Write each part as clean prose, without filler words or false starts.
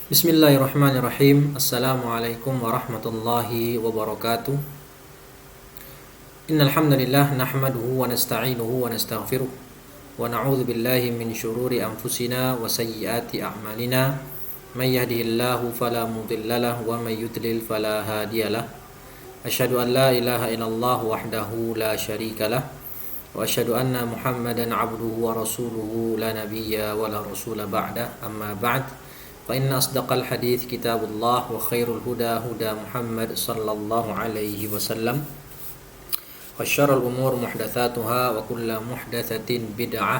Bismillahirrahmanirrahim. Assalamualaikum warahmatullahi wabarakatuh. Innal hamdalillah nahmaduhu wa nasta'inuhu wa nastaghfiruh wa na'udzu billahi min shururi anfusina wa sayyiati a'malina. May yahdihillahu fala mudhillalah wa may yudlil fala hadiyalah. Asyhadu an la ilaha illallah wahdahu la syarikalah wa asyhadu anna Muhammadan 'abduhu wa rasuluhu la nabiyya wa la rasula ba'da. Amma ba'd. فإن أصدق الحديث كتاب الله وخير الهدى هدى محمد صلى الله عليه وسلم وشر الأمور محدثاتها وكل محدثة بدعة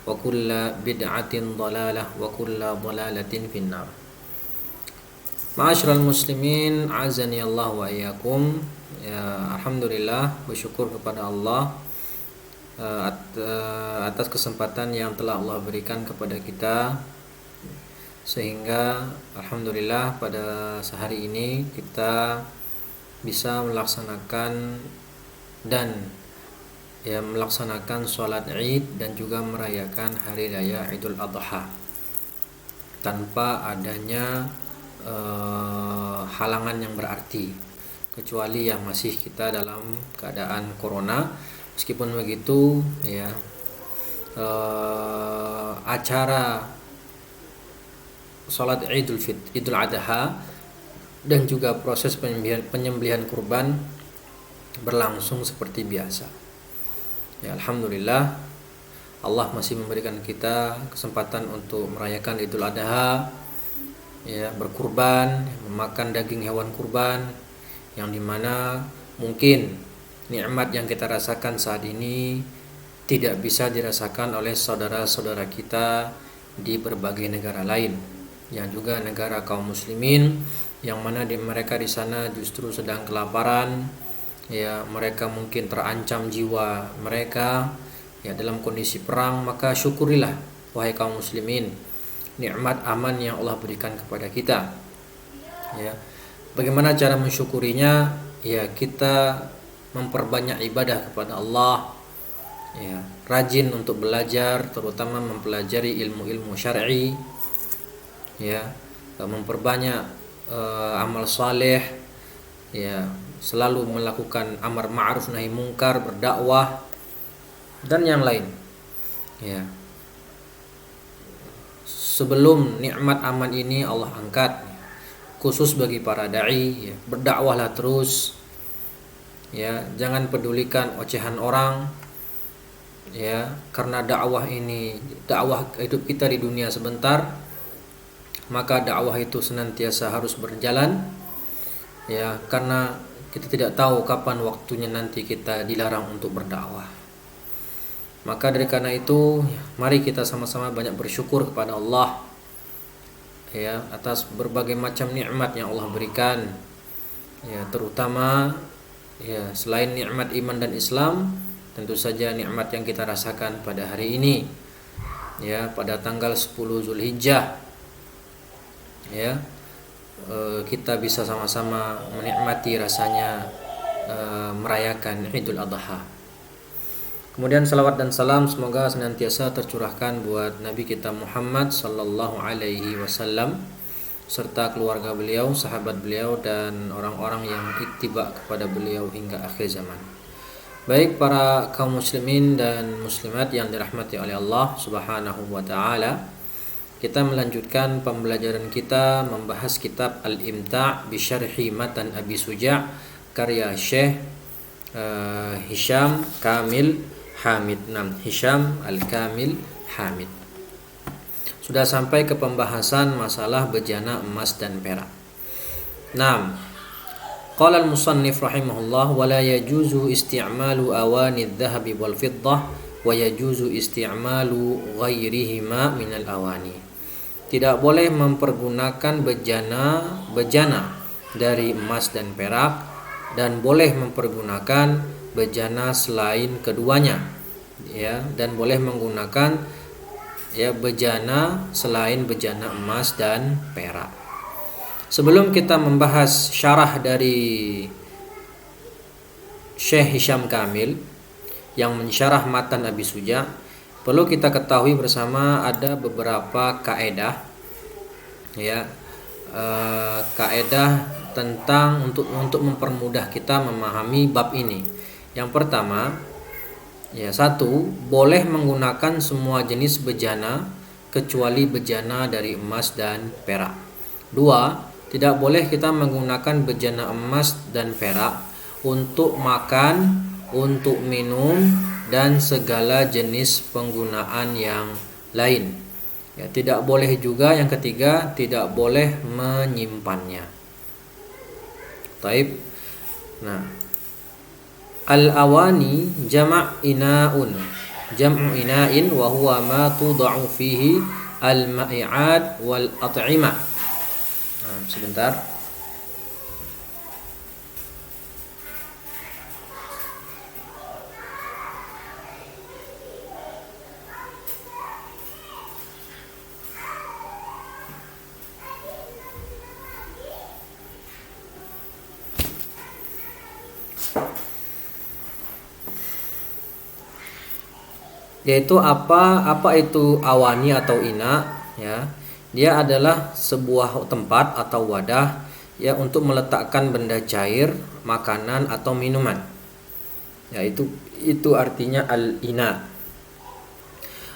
وكل بدعة ضلالة وكل ضلالة في النار. Ma'asyiral muslimin, azani Allah wa iyyakum. Ya, alhamdulillah, bersyukur kepada Allah atas kesempatan yang telah Allah berikan kepada kita, sehingga alhamdulillah pada sehari ini kita bisa melaksanakan sholat Id dan juga merayakan hari raya Idul Adha tanpa adanya halangan yang berarti, kecuali yang masih kita dalam keadaan corona. Meskipun begitu, ya, acara salat Idul Adha dan juga proses penyembelihan kurban berlangsung seperti biasa. Ya, alhamdulillah, Allah masih memberikan kita kesempatan untuk merayakan Idul Adha, ya, berkurban, memakan daging hewan kurban, yang dimana mungkin nikmat yang kita rasakan saat ini tidak bisa dirasakan oleh saudara-saudara kita di berbagai negara lain, yang juga negara kaum muslimin, yang mana mereka di sana justru sedang kelaparan, ya, mereka mungkin terancam jiwa mereka, ya, dalam kondisi perang. Maka syukurilah wahai kaum muslimin nikmat aman yang Allah berikan kepada kita. Ya, bagaimana cara mensyukurinya? Ya, kita memperbanyak ibadah kepada Allah, ya, rajin untuk belajar, terutama mempelajari ilmu-ilmu syar'i, ya, memperbanyak amal saleh, ya, selalu melakukan amar ma'ruf nahi mungkar, berdakwah dan yang lain. Ya, sebelum nikmat aman ini Allah angkat khusus bagi para dai, ya, berdakwahlah terus, ya, jangan pedulikan ocehan orang, ya, karena dakwah hidup kita di dunia sebentar, maka dakwah itu senantiasa harus berjalan, ya, karena kita tidak tahu kapan waktunya nanti kita dilarang untuk berdakwah. Maka dari karena itu, mari kita sama-sama banyak bersyukur kepada Allah, ya, atas berbagai macam nikmat yang Allah berikan, ya, terutama, ya, selain nikmat iman dan Islam, tentu saja nikmat yang kita rasakan pada hari ini, ya, pada tanggal 10 Zulhijjah, ya, kita bisa sama-sama menikmati rasanya merayakan Idul Adha. Kemudian salawat dan salam semoga senantiasa tercurahkan buat Nabi kita Muhammad sallallahu alaihi wasallam serta keluarga beliau, sahabat beliau, dan orang-orang yang ittiba kepada beliau hingga akhir zaman. Baik para kaum muslimin dan muslimat yang dirahmati oleh Allah Subhanahu wa taala, kita melanjutkan pembelajaran kita membahas kitab Al-Imta' bi Syarhi Matan Abi Suja' karya Syekh Hisham Kamil Hamid. Hisham Al-Kamil Hamid. Sudah sampai ke pembahasan masalah bejana emas dan perak. Qala al-musannif rahimahullah, wa la yajuzu isti'malu awani adh-dhahabi wal fiddah wa yajuzu isti'malu ghairihima minal awani. Tidak boleh mempergunakan bejana dari emas dan perak, dan boleh mempergunakan bejana selain keduanya, ya, dan boleh menggunakan, ya, bejana selain bejana emas dan perak. Sebelum kita membahas syarah dari Syekh Hisham Kamil yang mensyarah matan Abi Suja, perlu kita ketahui bersama ada beberapa kaedah, ya, kaedah tentang untuk mempermudah kita memahami bab ini. Yang pertama, ya, 1, boleh menggunakan semua jenis bejana kecuali bejana dari emas dan perak. 2, tidak boleh kita menggunakan bejana emas dan perak untuk makan, untuk minum, dan segala jenis penggunaan yang lain. Ya, tidak boleh juga yang ketiga, tidak boleh menyimpannya. Taib. Nah, al-awani jama' ina'un. Jam'u ina'in wa huwa ma tuda'u fihi al-ma'i'at wal at'imah. Sebentar. Yaitu apa itu awani atau ina, ya. Dia adalah sebuah tempat atau wadah, ya, untuk meletakkan benda cair, makanan atau minuman. Ya, itu artinya al-ina.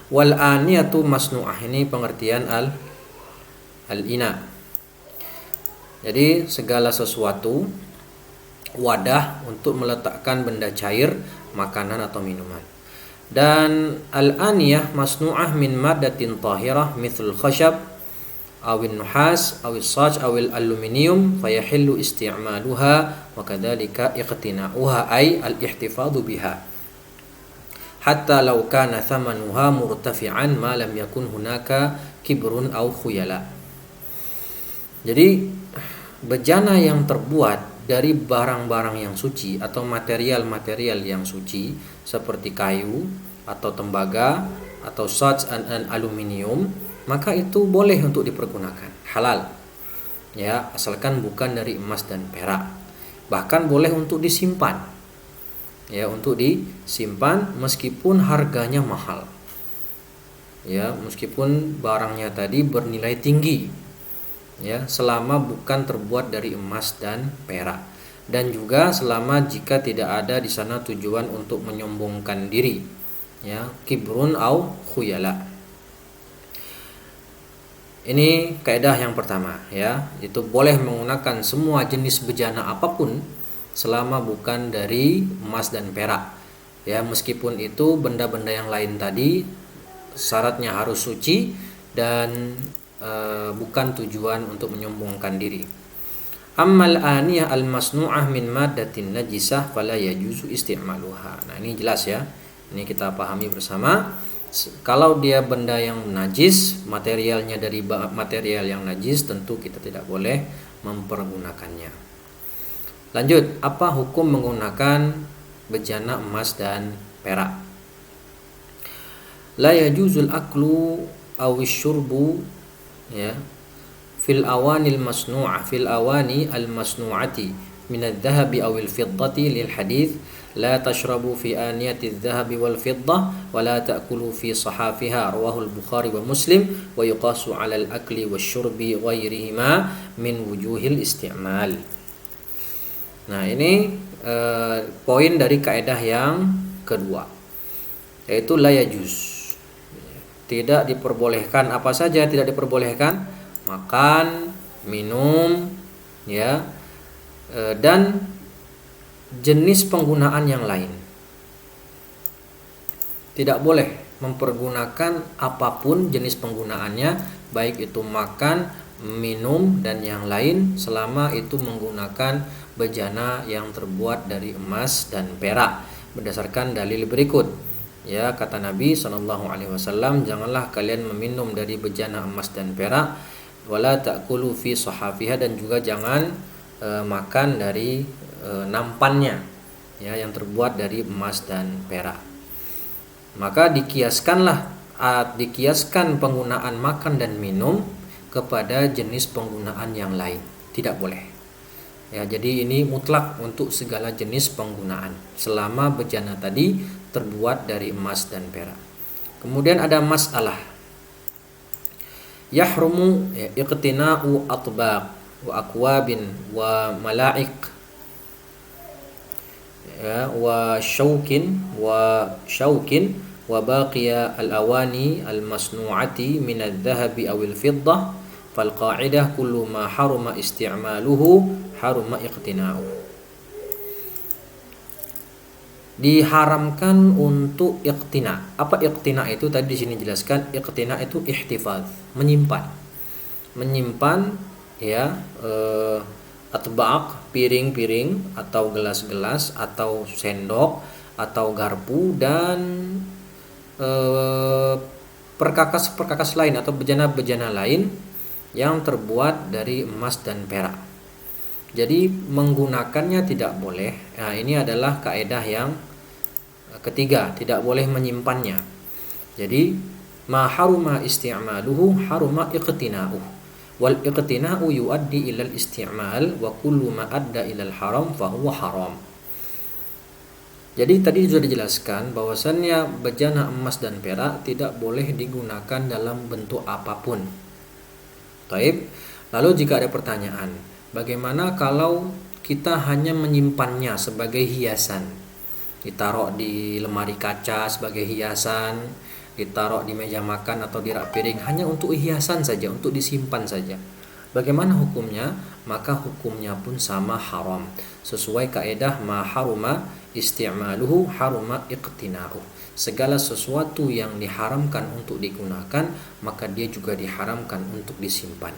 Wal aniyatu masnu'ah, ini pengertian al-ina. Jadi segala sesuatu wadah untuk meletakkan benda cair, makanan atau minuman. Dan al-aniyah masnu'ah min maddatin tahirah mithl khashab awil nuhas awil saj awil aluminium fayahillu isti'maluha wa kadzalika iqtina'uha ay al-ihtifadhu biha hatta law kana thamanuha murtafi'an ma lam yakun hunaka kibrun aw khuyala. Jadi bejana yang terbuat dari barang-barang yang suci atau material-material yang suci seperti kayu atau tembaga atau saj dan aluminium, maka itu boleh untuk dipergunakan, halal. Ya, asalkan bukan dari emas dan perak. Bahkan boleh untuk disimpan. Ya, untuk disimpan meskipun harganya mahal. Ya, meskipun barangnya tadi bernilai tinggi. Ya, selama bukan terbuat dari emas dan perak, dan juga selama jika tidak ada di sana tujuan untuk menyombongkan diri, ya, kibrun au khuyala. Ini kaidah yang pertama, ya, itu boleh menggunakan semua jenis bejana apapun selama bukan dari emas dan perak, ya, meskipun itu benda-benda yang lain tadi syaratnya harus suci dan bukan tujuan untuk menyombongkan diri. Ammal aniyah al-masnu'ah min maddatin najisah fala yajuzu isti'maluha. Nah, ini jelas, ya. Ini kita pahami bersama. Kalau dia benda yang najis, materialnya dari material yang najis, tentu kita tidak boleh mempergunakannya. Lanjut, apa hukum menggunakan bejana emas dan perak? La yajuzul aklu awish syurbu, ya, fil awani al-masnu'ati min adh-dhahabi awil fiddati lil hadith la tashrabu fi aniyati adh-dhahabi wal fiddah wa la ta'kulu fi sahafiha, rawahu al-Bukhari wa Muslim, wa yuqasu 'ala al-akli wasyurbi ghairihima min wujuhil isti'mal. Nah, ini poin dari kaidah yang kedua, yaitu la yajuz. Tidak diperbolehkan, apa saja tidak diperbolehkan? Makan, minum, ya, dan jenis penggunaan yang lain. Tidak boleh mempergunakan apapun jenis penggunaannya, baik itu makan, minum, dan yang lain, selama itu menggunakan bejana yang terbuat dari emas dan perak, berdasarkan dalil berikut. Ya, kata Nabi SAW, janganlah kalian meminum dari bejana emas dan perak, wala ta'kulu fi sahafiha, dan juga jangan makan dari nampannya, ya, yang terbuat dari emas dan perak. Maka dikiaskan penggunaan makan dan minum kepada jenis penggunaan yang lain, tidak boleh. Ya, jadi ini mutlak untuk segala jenis penggunaan selama bejana tadi terbuat dari emas dan perak. Kemudian ada masalah, Yahrumu ya, iqtina'u atbaq wa akwabin wa mala'ik ya, wa syaukin wa baqiya al-awani al-masnu'ati min adh-dhahabi aw al-fiddah fal qa'idah kullu ma haruma isti'maluhu haruma iqtina'u. Diharamkan untuk iqtina. Apa iqtina itu? Tadi di sini jelaskan, iqtina itu ihtifaz, menyimpan ya, atbaq, piring-piring atau gelas-gelas atau sendok atau garpu dan perkakas-perkakas lain atau bejana-bejana lain yang terbuat dari emas dan perak. Jadi menggunakannya tidak boleh. Nah, ini adalah kaidah yang ketiga, tidak boleh menyimpannya. Jadi ma haruma isti'maluhu haruma iqtina'uh. Wal iqtina'u yuaddi ilal isti'mal wa kullu ma adda ilal haram fahuwa haram. Jadi tadi sudah dijelaskan bahwasannya bejana emas dan perak tidak boleh digunakan dalam bentuk apapun. Taib. Lalu jika ada pertanyaan, bagaimana kalau kita hanya menyimpannya sebagai hiasan? Ditaruh di lemari kaca sebagai hiasan, ditaruh di meja makan atau di rak piring hanya untuk hiasan saja, untuk disimpan saja. Bagaimana hukumnya? Maka hukumnya pun sama, haram. Sesuai kaidah ma haruma isti'maluhu haruma iqtina'uh. Segala sesuatu yang diharamkan untuk digunakan, maka dia juga diharamkan untuk disimpan.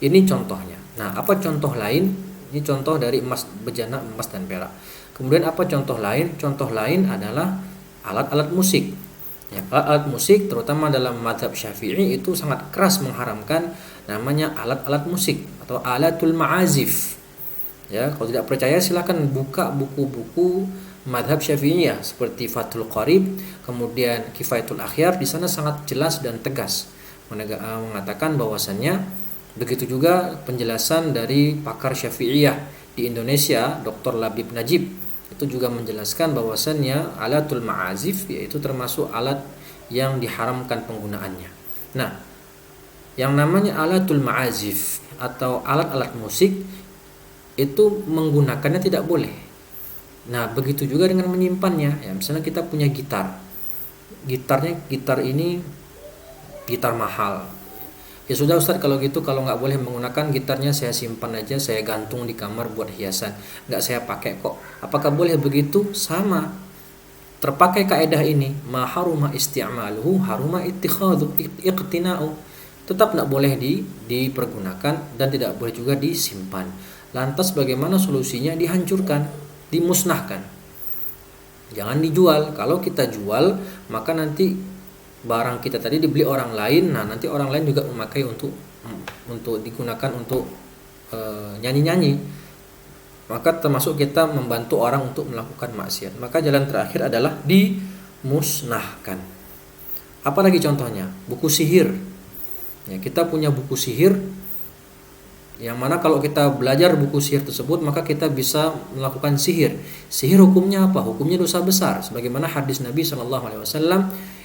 Ini contohnya. Nah, apa contoh lain? Ini contoh dari emas, bejana emas dan perak. Kemudian apa contoh lain? Contoh lain adalah alat-alat musik. Ya, alat-alat musik terutama dalam mazhab Syafi'i itu sangat keras mengharamkan namanya alat-alat musik atau alatul ma'azif. Ya, kalau tidak percaya silakan buka buku-buku mazhab Syafi'iyah seperti Fathul Qarib, kemudian Kifayatul Akhyar. Di sana sangat jelas dan tegas mengatakan bahwasannya, begitu juga penjelasan dari pakar Syafi'iyah di Indonesia, Dr. Labib Najib, itu juga menjelaskan bahwasannya alatul ma'azif yaitu termasuk alat yang diharamkan penggunaannya. Nah, yang namanya alatul ma'azif atau alat-alat musik itu menggunakannya tidak boleh. Nah, begitu juga dengan menyimpannya. Ya, misalnya kita punya gitar. Gitar ini gitar mahal. Ya sudah Ustaz, kalau gitu, kalau nggak boleh menggunakan gitarnya, saya simpan aja, saya gantung di kamar buat hiasan, nggak saya pakai kok. Apakah boleh begitu? Sama, terpakai kaidah ini, ma haruma isti'maluhu haruma ittikhadhu iqtina'u. Tetap nggak boleh dipergunakan dan tidak boleh juga disimpan. Lantas bagaimana solusinya? Dihancurkan, dimusnahkan. Jangan dijual. Kalau kita jual, maka nanti barang kita tadi dibeli orang lain, nah nanti orang lain juga memakai untuk digunakan untuk nyanyi-nyanyi, maka termasuk kita membantu orang untuk melakukan maksiat. Maka jalan terakhir adalah dimusnahkan. Apalagi contohnya? Buku sihir. Ya, kita punya buku sihir yang mana kalau kita belajar buku sihir tersebut, maka kita bisa melakukan sihir. Sihir hukumnya apa? Hukumnya dosa besar, sebagaimana hadis Nabi SAW,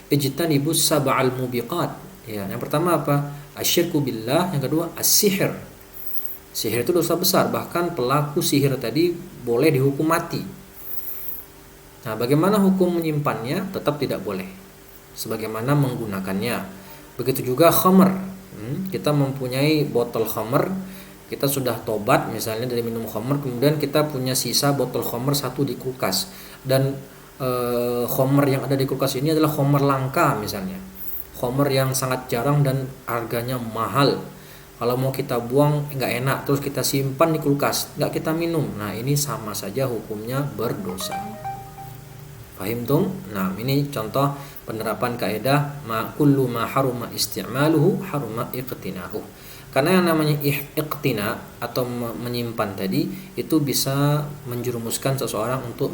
ijtanibus sab'al mubiqat. Ya, yang pertama apa? Asyirku billah, yang kedua as-sihir. Sihir itu dosa besar, bahkan pelaku sihir tadi boleh dihukum mati. Nah, bagaimana hukum menyimpannya? Tetap tidak boleh, sebagaimana menggunakannya. Begitu juga khamr. Kita mempunyai botol khamr, kita sudah tobat misalnya dari minum khamr, kemudian kita punya sisa botol khamr satu di kulkas, dan khamr yang ada di kulkas ini adalah khamr langka misalnya, khamr yang sangat jarang dan harganya mahal. Kalau mau kita buang nggak enak, terus kita simpan di kulkas, nggak kita minum. Nah, ini sama saja hukumnya berdosa. Fahim tum? Nah, ini contoh penerapan kaidah ma kullu ma haruma isti'maluhu haruma iqtina'uh. Karena yang namanya iqtina atau menyimpan tadi itu bisa menjerumuskan seseorang untuk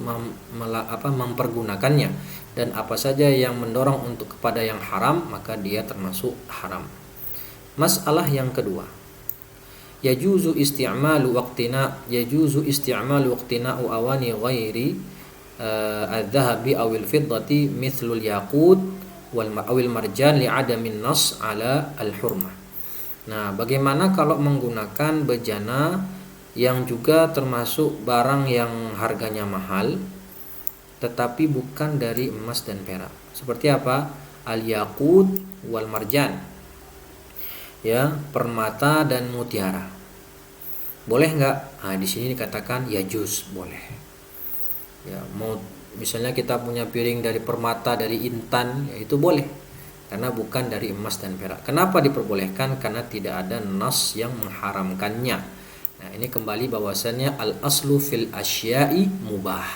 mempergunakannya, dan apa saja yang mendorong untuk kepada yang haram maka dia termasuk haram. Masalah yang kedua, yajuzu isti'malu waqtina'u awani ghairi al-dhahabi awil fiddati mithlul yaqut wal marjan li'adamin nas ala al-hurmah. Nah, bagaimana kalau menggunakan bejana yang juga termasuk barang yang harganya mahal tetapi bukan dari emas dan perak? Seperti apa? Al-yaqut wal marjan. Ya, permata dan mutiara. Boleh nggak? Nah, di sini dikatakan ya juz, boleh. Ya, mau misalnya kita punya piring dari permata, dari intan, ya itu boleh. Karena bukan dari emas dan perak. Kenapa diperbolehkan? Karena tidak ada nas yang mengharamkannya. Nah, ini kembali bahwasannya al-aslu fil asya'i mubah.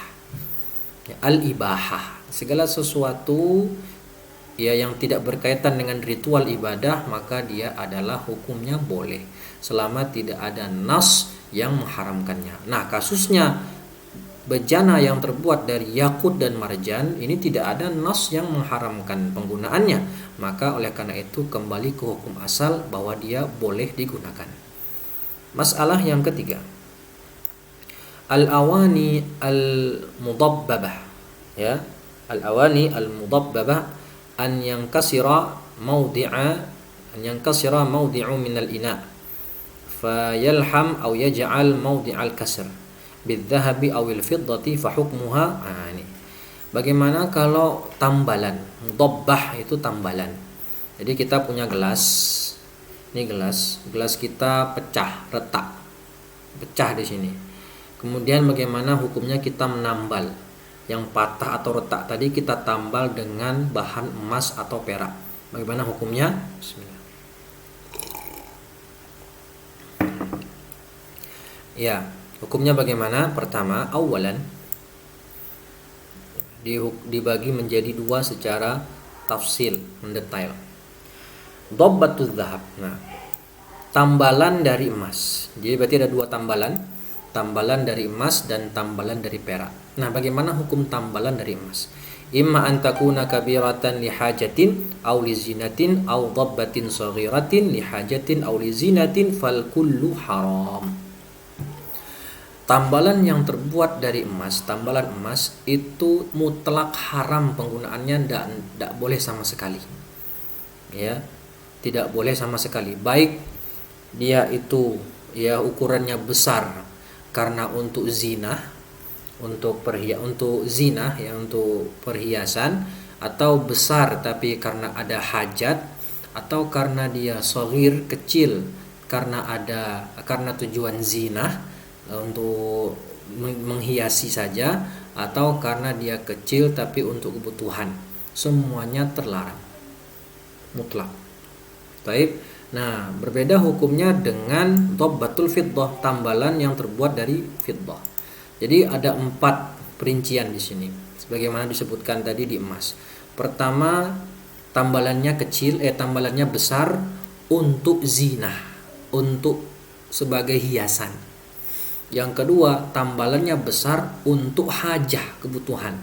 Ya, al-ibahah. Segala sesuatu ya yang tidak berkaitan dengan ritual ibadah, maka dia adalah hukumnya boleh selama tidak ada nas yang mengharamkannya. Nah, kasusnya bejana yang terbuat dari yakut dan marjan ini tidak ada nas yang mengharamkan penggunaannya, maka oleh karena itu kembali ke hukum asal bahwa dia boleh digunakan. Masalah yang ketiga, al-awani al-mudabbabah, ya, al-awani al-mudabbabah an yankasira mawdi'u min al-ina fayalham aw yaj'al mawdi'al kasr bidzahabi awil fiddati fa hukmuha. Ini bagaimana kalau tambalan? Mudabbah itu tambalan. Jadi kita punya gelas. Ini gelas kita pecah, retak. Pecah di sini. Kemudian bagaimana hukumnya kita menambal yang patah atau retak tadi, kita tambal dengan bahan emas atau perak. Bagaimana hukumnya? Bismillah. Ya, hukumnya bagaimana? Pertama, awalan dibagi menjadi dua secara tafsil, mendetail. Dhabbatuz zahab. Nah, tambalan dari emas. Jadi berarti ada dua tambalan dari emas dan tambalan dari perak. Nah, bagaimana hukum tambalan dari emas? Imma an takuna kabiratan li hajatin aw li zinatin aw dhabbatin saghiratin li hajatin aw li zinatin fal kullu haram. Tambalan yang terbuat dari emas, tambalan emas itu mutlak haram penggunaannya, tidak boleh sama sekali. Ya, tidak boleh sama sekali. Baik dia itu ya ukurannya besar karena untuk zina, untuk zina ya, untuk perhiasan, atau besar tapi karena ada hajat, atau karena dia shaghir kecil karena tujuan zina, untuk menghiasi saja, atau karena dia kecil tapi untuk kebutuhan, semuanya terlarang mutlak. Baik. Nah, berbeda hukumnya dengan dhabbatul fiddah, tambalan yang terbuat dari fiddah. Jadi ada 4 perincian di sini, sebagaimana disebutkan tadi di emas. Pertama, tambalannya besar untuk zina, untuk sebagai hiasan. Yang kedua, tambalannya besar untuk hajah, kebutuhan,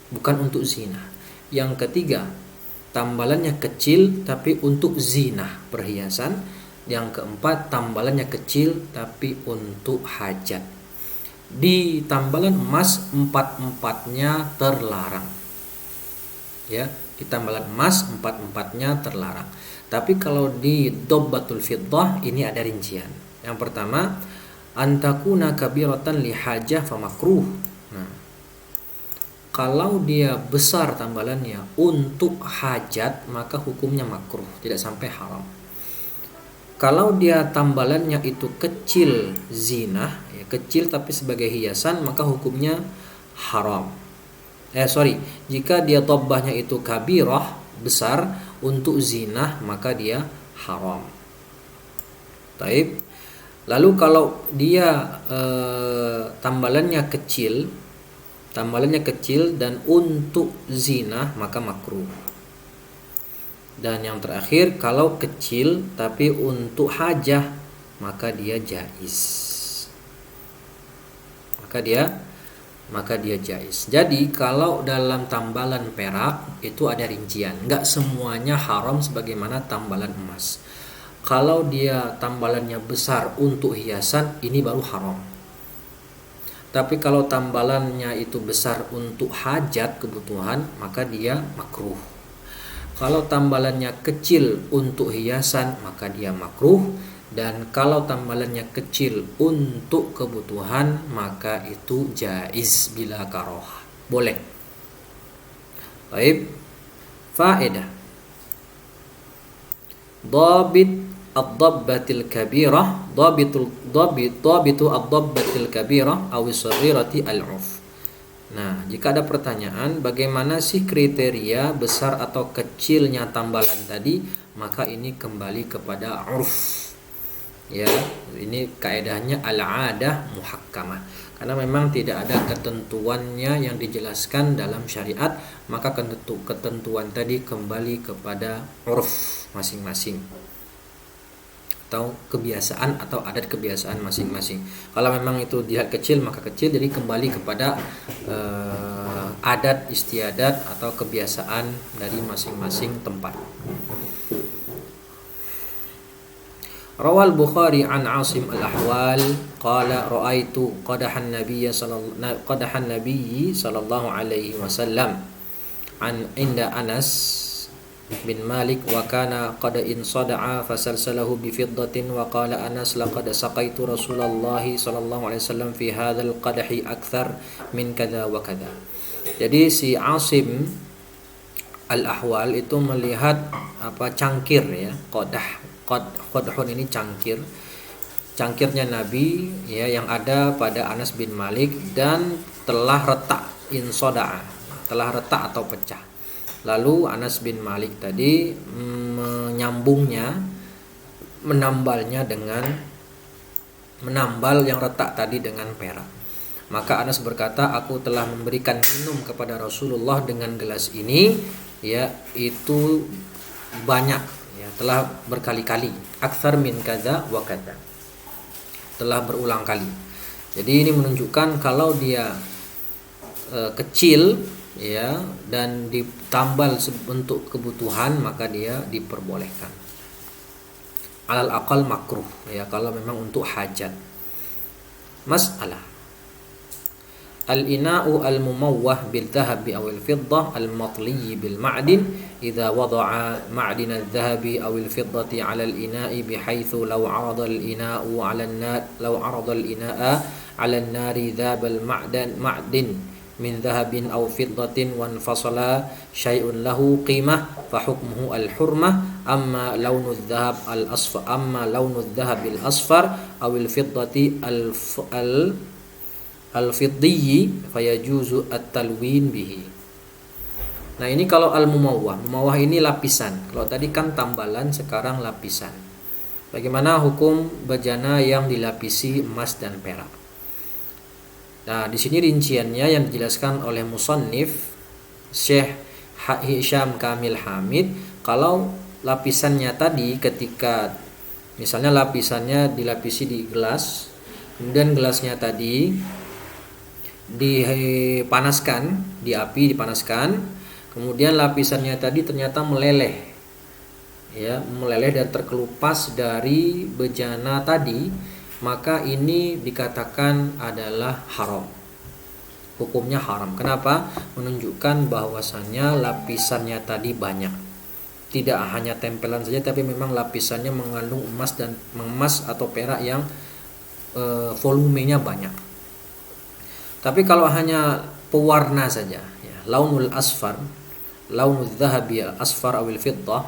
bukan untuk zina. Yang ketiga, tambalannya kecil tapi untuk zina, perhiasan. Yang keempat, tambalannya kecil tapi untuk hajat. Di tambalan emas 4-4-nya terlarang. Ya, di tambalan emas 4-4-nya terlarang. Tapi kalau di dhabbatul fiddah ini ada rincian. Yang pertama, antakuna kabiratan li hajah fa makruh. Nah, kalau dia besar tambalannya untuk hajat, maka hukumnya makruh, tidak sampai haram. Kalau dia tambalannya itu kecil zina, ya, kecil tapi sebagai hiasan, maka hukumnya haram. Jika dia dhabbahnya itu kabirah, besar untuk zina, maka dia haram. Taib. Lalu kalau dia tambalannya kecil dan untuk zina, maka makruh. Dan yang terakhir, kalau kecil tapi untuk hajah, maka dia jaiz. Maka dia jaiz. Jadi kalau dalam tambalan perak itu ada rincian, enggak semuanya haram sebagaimana tambalan emas. Kalau dia tambalannya besar untuk hiasan, ini baru haram. Tapi kalau tambalannya itu besar untuk hajat, kebutuhan, maka dia makruh. Kalau tambalannya kecil untuk hiasan maka dia makruh, dan kalau tambalannya kecil untuk kebutuhan maka itu jaiz bila karohah, boleh. Baik, faedah. Dhabit ad-dabbatil kabirah, dhabitu ad-dabbatil kabirah aw as-saghirati al-'urf. Nah, jika ada pertanyaan bagaimana sih kriteria besar atau kecilnya tambalan tadi, maka ini kembali kepada 'urf. Ya, ini kaedahnya al-'adah muhakkamah. Karena memang tidak ada ketentuannya yang dijelaskan dalam syariat, maka ketentuan tadi kembali kepada 'urf masing-masing, atau kebiasaan atau adat kebiasaan masing-masing. Kalau memang itu dilihat kecil maka kecil, jadi kembali kepada adat istiadat atau kebiasaan dari masing-masing tempat. Rawal Bukhari an Asim al-Ahwal qala ra'aitu qadahan Nabiy sallallahu alaihi wasallam an inda Anas bin Malik wa kana qad insada'a fasalsalahu bi fiddatin wa qala Anas laqad saqaitu Rasulullah sallallahu alaihi wasallam fi hadzal qadahi akthar min kadza wa kadza. Jadi si Asim al-Ahwal itu melihat cangkir, ya, qadhun ini cangkirnya Nabi, ya, yang ada pada Anas bin Malik dan telah retak, insada'a, telah retak atau pecah. Lalu Anas bin Malik tadi menambal yang retak tadi dengan perak. Maka Anas berkata, aku telah memberikan minum kepada Rasulullah dengan gelas ini, ya, itu banyak, ya, telah berkali-kali, aktsar min kadza wa kadza, telah berulang kali. Jadi ini menunjukkan kalau dia kecil, ya, dan ditambal untuk kebutuhan maka dia diperbolehkan. Alal aqal makruh, ya, kalau memang untuk hajat. Mas'alah al-ina'u al-mumawwah bil dhahabi aw al-fiddah al-matli bil ma'din idza wada'a ma'din al-dhahabi aw al-fiddati 'ala al-ina'i bihaitsu law 'arada al-ina'u 'ala an-nar 'ala an-nari dhaba al-ma'din min dhahabin aw fiddatin wa infasala syai'un lahu qimah fa hukmuhu al-hurmah amma launu adh-dhahab al-asfar aw al-fiddati al-fiddi fayajuzu at-talwin bihi. Nah, ini kalau al-mumawwah ini lapisan. Kalau tadi kan tambalan, sekarang lapisan. Bagaimana hukum bejana yang dilapisi emas dan perak? Nah, di sini rinciannya yang dijelaskan oleh musannif Syekh Hisham Kamil Hamid. Kalau lapisannya tadi, ketika misalnya lapisannya dilapisi di gelas, kemudian gelasnya tadi dipanaskan, di api dipanaskan, kemudian lapisannya tadi ternyata meleleh, ya, dan terkelupas dari bejana tadi, maka ini dikatakan adalah haram. Hukumnya haram. Kenapa? Menunjukkan bahwasannya lapisannya tadi banyak. Tidak hanya tempelan saja, tapi memang lapisannya mengandung emas atau perak yang volumenya banyak. Tapi kalau hanya pewarna saja, ya, launul dhahabi al-asfar awil fiddah,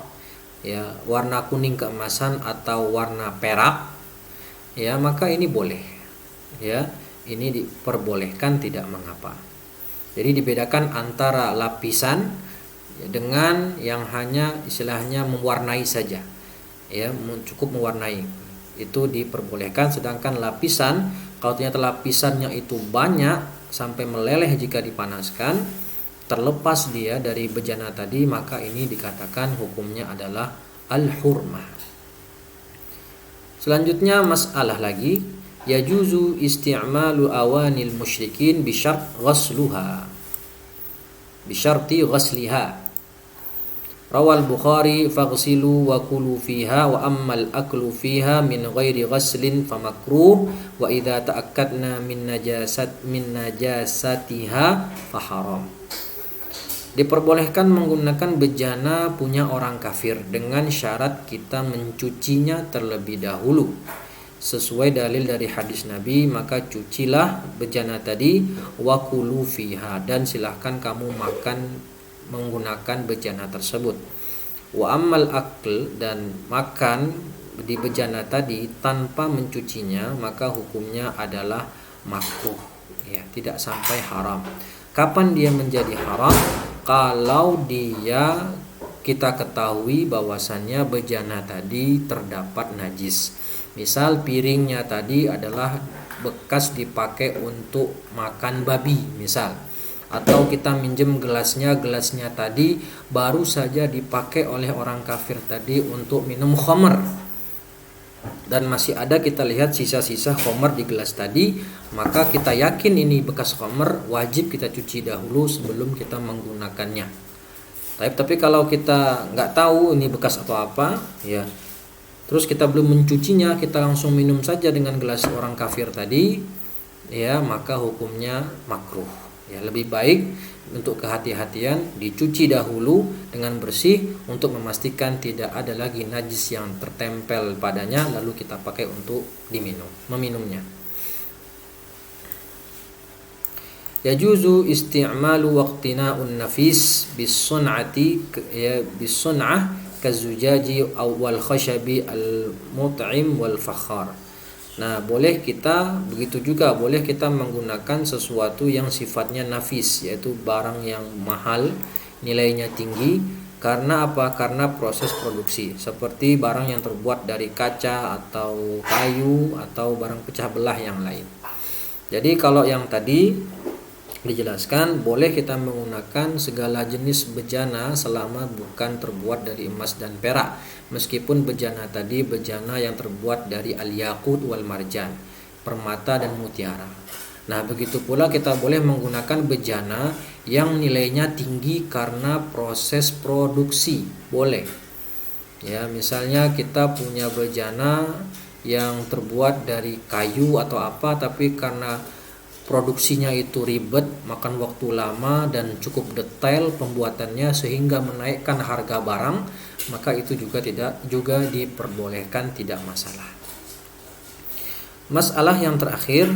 ya, warna kuning keemasan atau warna perak, ya, maka ini boleh, ya, ini diperbolehkan, tidak mengapa. Jadi dibedakan antara lapisan, ya, dengan yang hanya istilahnya mewarnai saja, ya, cukup mewarnai, itu diperbolehkan. Sedangkan lapisan, kalau ternyata lapisannya itu banyak sampai meleleh jika dipanaskan, terlepas dia dari bejana tadi, maka ini dikatakan hukumnya adalah al-hurmah. Selanjutnya masalah lagi, yajuzu isti'malu awanil musyrikin bisyarti ghasliha. Rawal Bukhari faghsilu wa kulu fiha wa ammal aklu fiha min ghairi ghaslin famakruh wa idza ta'akkadna min najasatiha faharam. Diperbolehkan menggunakan bejana punya orang kafir dengan syarat kita mencucinya terlebih dahulu. Sesuai dalil dari hadis Nabi, maka cucilah bejana tadi wa kulu fiha, dan silahkan kamu makan menggunakan bejana tersebut. Wa ammal akl, dan makan di bejana tadi tanpa mencucinya, maka hukumnya adalah makruh, ya, tidak sampai haram. Kapan dia menjadi haram? Kalau dia kita ketahui bahwasannya bejana tadi terdapat najis. Misal piringnya tadi adalah bekas dipakai untuk makan babi misal. Atau kita minjem gelasnya tadi baru saja dipakai oleh orang kafir tadi untuk minum khamr. Dan masih ada kita lihat sisa-sisa khamr di gelas tadi, maka kita yakin ini bekas khamr, wajib kita cuci dahulu sebelum kita menggunakannya. Tapi kalau kita nggak tahu ini bekas atau apa, ya, terus kita belum mencucinya, kita langsung minum saja dengan gelas orang kafir tadi, ya, maka hukumnya makruh. Ya, lebih baik untuk kehati-hatian dicuci dahulu dengan bersih untuk memastikan tidak ada lagi najis yang tertempel padanya, lalu kita pakai untuk meminumnya. Yajuzu isti'malu waqtina'un nafis bis-sun'ati, ya, bis-sun'ah kazujaji wal khashabi al-mut'im wal fakhar. Nah, boleh kita menggunakan sesuatu yang sifatnya nafis, yaitu barang yang mahal, nilainya tinggi. Karena apa? Karena proses produksi. Seperti barang yang terbuat dari kaca atau kayu atau barang pecah belah yang lain. Jadi kalau yang tadi dijelaskan, boleh kita menggunakan segala jenis bejana selama bukan terbuat dari emas dan perak, meskipun bejana tadi bejana yang terbuat dari al-yaqut wal marjan, permata dan mutiara. Nah, begitu pula kita boleh menggunakan bejana yang nilainya tinggi karena proses produksi, boleh. Ya, misalnya kita punya bejana yang terbuat dari kayu atau apa, tapi karena produksinya itu ribet, makan waktu lama dan cukup detail pembuatannya sehingga menaikkan harga barang, maka itu juga diperbolehkan, tidak masalah. Masalah yang terakhir,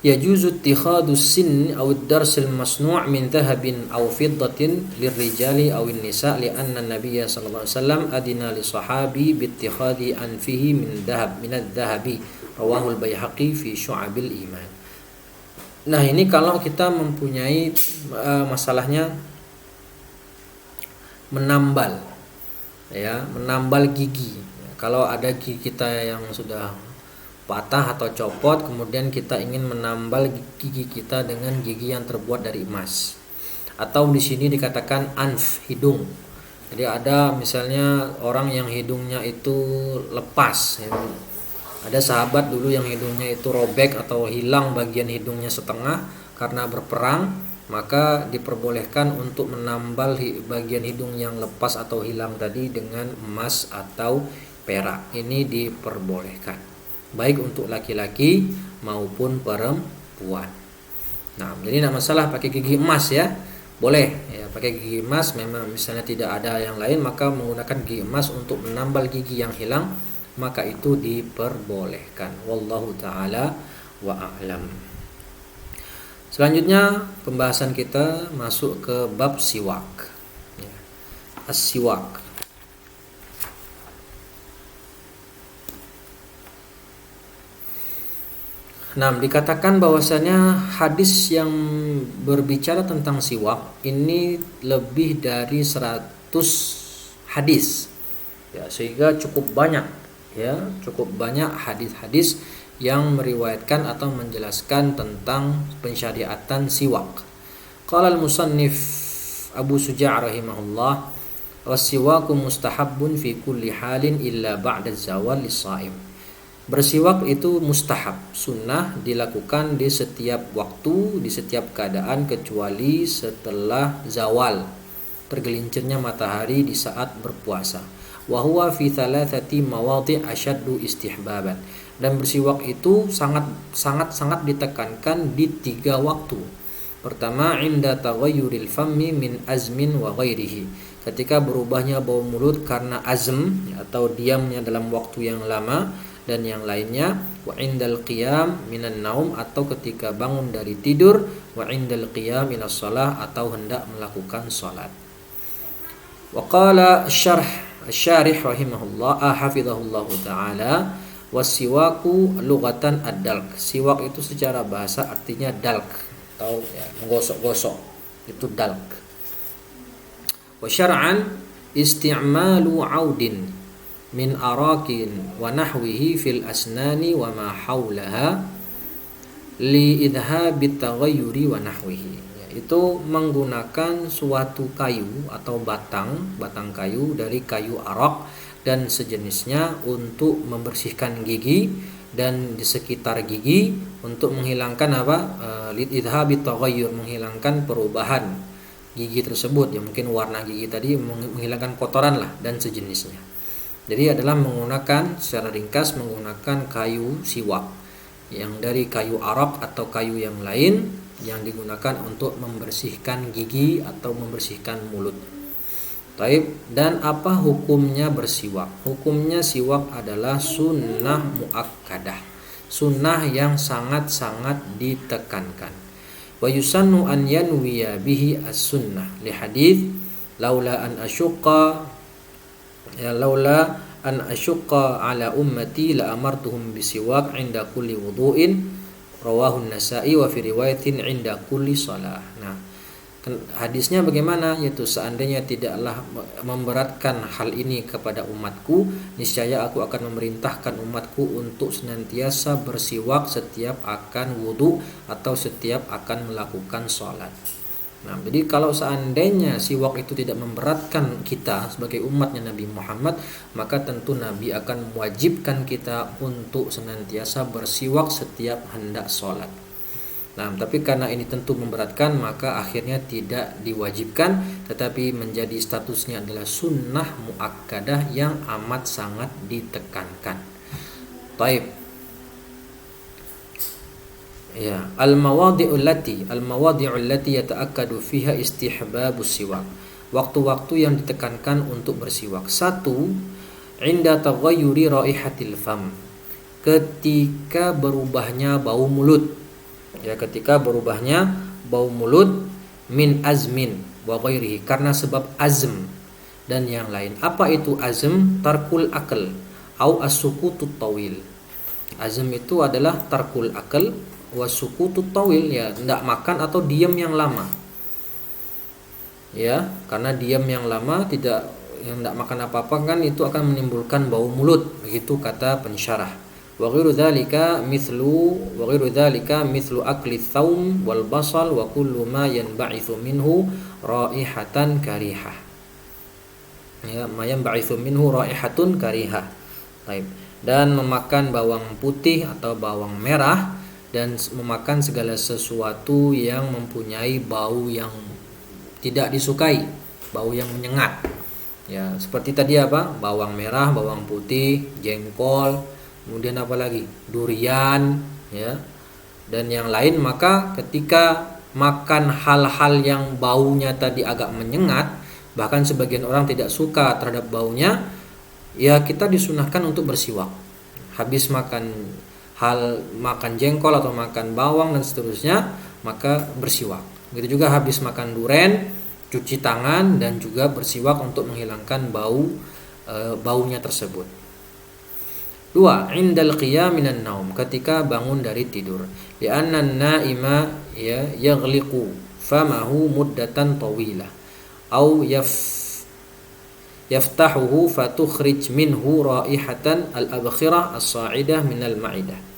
yajuzu ittikhadus sin aw ad-darsil masnu' min dhahabin aw fiddatin lirrijali aw an-nisa' li'anna an-nabiy sallallahu alaihi wasallam adina li sahabi bi ittikhadi anfihi min adh-dhahabi rawahul Baihaqi fi Syu'abil Iman. Nah, ini kalau kita mempunyai masalahnya menambal, ya, menambal gigi. Kalau ada gigi kita yang sudah patah atau copot, kemudian kita ingin menambal gigi kita dengan gigi yang terbuat dari emas. Atau di sini dikatakan anf, hidung. Jadi ada misalnya orang yang hidungnya itu lepas, ya. Ada sahabat dulu yang hidungnya itu robek atau hilang bagian hidungnya setengah karena berperang, maka diperbolehkan untuk menambal bagian hidung yang lepas atau hilang tadi dengan emas atau perak. Ini diperbolehkan, baik untuk laki-laki maupun perempuan. Nah, jadi tidak masalah pakai gigi emas, ya, boleh, ya, pakai gigi emas. Memang misalnya tidak ada yang lain, maka menggunakan gigi emas untuk menambal gigi yang hilang, maka itu diperbolehkan. Wallahu ta'ala wa a'lam. Selanjutnya pembahasan kita masuk ke bab siwak, ya, as-siwak. Nah, dikatakan bahwasanya hadis yang berbicara tentang siwak ini lebih dari 100 hadis, ya, sehingga cukup banyak hadis-hadis yang meriwayatkan atau menjelaskan tentang pensyariatan siwak. Qala al-musannif Abu Suja' rahimahullah, was-siwaku mustahabbun fi kulli halin illa ba'da zawal lis-shaim. Bersiwak itu mustahab, sunnah, dilakukan di setiap waktu, di setiap keadaan kecuali setelah zawal, tergelincirnya matahari di saat berpuasa. Wa huwa fi thalathati mawadhi' asyaddu istihbaban. Dan bersiwak itu sangat ditekankan di 3 waktu. Pertama, inda taghayyuril fammi min azmin wa ghairihi. Ketika berubahnya bau mulut karena azm atau diamnya dalam waktu yang lama dan yang lainnya. Wa indal qiyam minan naum, atau ketika bangun dari tidur. Wa indal qiyam minas shalah, atau hendak melakukan salat. Wa qala syarih rahimahullah hafizahullahu taala, wasiwaku lughatan ad-dalk. Siwak itu secara bahasa artinya dalk, atau ya, menggosok-gosok, itu dalk. Wa syar'an isti'malu 'audin min arakin wa nahwihi fil asnani wa ma haulaha li idhabit taghayyuri wa nahwihi. Itu menggunakan suatu kayu atau batang kayu dari kayu arak dan sejenisnya untuk membersihkan gigi dan di sekitar gigi untuk menghilangkan idhabit taghayyur, menghilangkan perubahan gigi tersebut, ya mungkin warna gigi tadi, menghilangkan kotoran lah dan sejenisnya. Jadi adalah menggunakan, secara ringkas, menggunakan kayu siwak yang dari kayu arak atau kayu yang lain yang digunakan untuk membersihkan gigi atau membersihkan mulut. Taib. Dan apa hukumnya bersiwak? Hukumnya siwak adalah sunnah muakkadah, sunnah yang sangat-sangat ditekankan. Wa yusannu an yanwiya bihi as-sunnah li hadits laula an asyqa ala ummati la amartuhum bisiwak inda kulli wudu'in, rawahu Nasa'i wa fi riwayatin inda kulli shalah. Nah, hadisnya bagaimana? Yaitu seandainya tidaklah memberatkan hal ini kepada umatku, niscaya aku akan memerintahkan umatku untuk senantiasa bersiwak setiap akan wudu atau setiap akan melakukan sholat. Nah, jadi kalau seandainya siwak itu tidak memberatkan kita sebagai umatnya Nabi Muhammad, maka tentu Nabi akan mewajibkan kita untuk senantiasa bersiwak setiap hendak sholat. Nah, tapi karena ini tentu memberatkan, maka akhirnya tidak diwajibkan, tetapi menjadi statusnya adalah sunnah muakkadah yang amat sangat ditekankan. Taib. Ya, al-mawadhi'ul lati yata'akkadu fiha istihbabus siwak. Waktu-waktu yang ditekankan untuk bersiwak. 1. Inda taghayyuri raihatil fam. Ketika berubahnya bau mulut. Ya, ketika berubahnya bau mulut min azmin wa ghairihi, karena sebab azm dan yang lain. Apa itu azm? Tarkul akal au as-sukutut tawil. Azm itu adalah tarkul akal wasukutut tawil, ya tidak makan atau diam yang lama. Ya, karena diam yang lama tidak makan apa-apa kan itu akan menimbulkan bau mulut, begitu kata pensyarah. Wa ghairu dzalika mithlu akli tsaum wal basal wa kullu ma yanba'ithu minhu raihatan karihah. Ya, ma yanba'ithu minhu raihatun karihah. Baik. Dan memakan bawang putih atau bawang merah dan memakan segala sesuatu yang mempunyai bau yang tidak disukai, bau yang menyengat. Ya, seperti tadi apa? Bawang merah, bawang putih, jengkol, kemudian apa lagi? Durian, ya. Dan yang lain, maka ketika makan hal-hal yang baunya tadi agak menyengat, bahkan sebagian orang tidak suka terhadap baunya, ya kita disunahkan untuk bersiwak. Habis makan jengkol atau makan bawang dan seterusnya, maka bersiwak. Begitu juga habis makan duren, cuci tangan dan juga bersiwak untuk menghilangkan baunya tersebut. 2. Indal qiyam minan naum, ketika bangun dari tidur. Li'anna an-naima yaghliqu famahu muddatan tawilah au yaftahuhu fatukhrij minhu raihatan al-abkhirah as-sa'idah minal ma'idah.